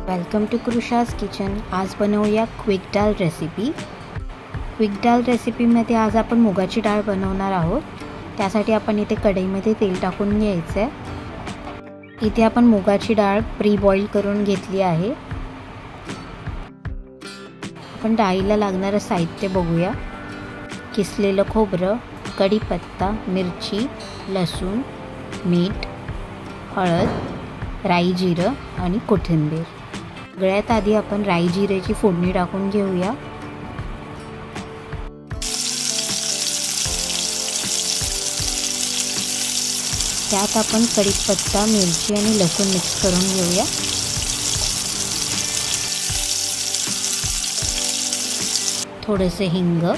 Welcome to कृषाज kitchen. आज बनवूया quick डाळ रेसिपी। क्विक डाळ रेसिपीमध्ये आज आपण मुगाची डाळ बनवणार आहोत। त्यासाठी आपण इथे कढईमध्ये तेल टाकून घ्यायचं आहे। इथे आपण मुगाची डाळ प्री बॉईल करून घेतली आहे। आपण डाळीला लागणारं साहित्य बघूया। किसलेलं खोबरं, कढीपत्ता, मिरची, लसूण, मीठ, हळद, राई जिरं आणि कोथिंबीर। सगळ्यात आधी आपण राई जिऱ्याची फोडणी टाकून घेऊया। त्यात आपण कढीपत्ता, मिरची आणि लसूण मिक्स करून घेऊया। थोडेसे हिंग,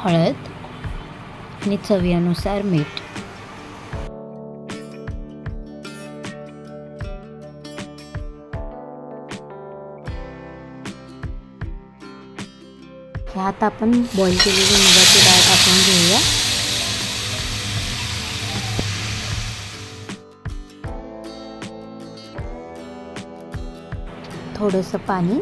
हळद आणि चवीनुसार मीठ। ह्यात आपण बॉईल केलेली मुगाची डाळ टाकून घेऊया। थोडंसं पाणी,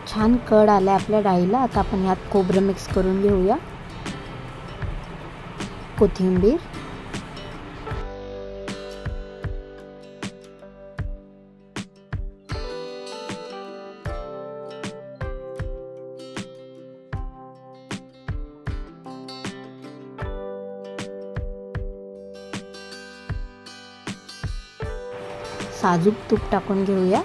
छान कड आले आपल्या डाळीला। आता आपण यात खोबरं मिक्स करून घेऊया, कोथिंबीर, साजूक तूप टाकून घेऊया।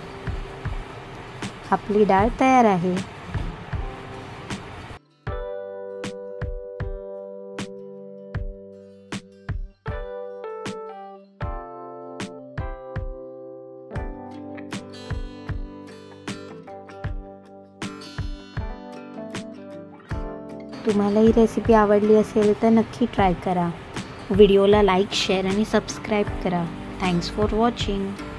आपली डाळ तयार आहे। तुम्हाला ही रेसिपी आवडली असेल तर नक्की ट्राय करा। व्हिडिओला लाईक, शेअर आणि सबस्क्राईब करा। Thanks for watching.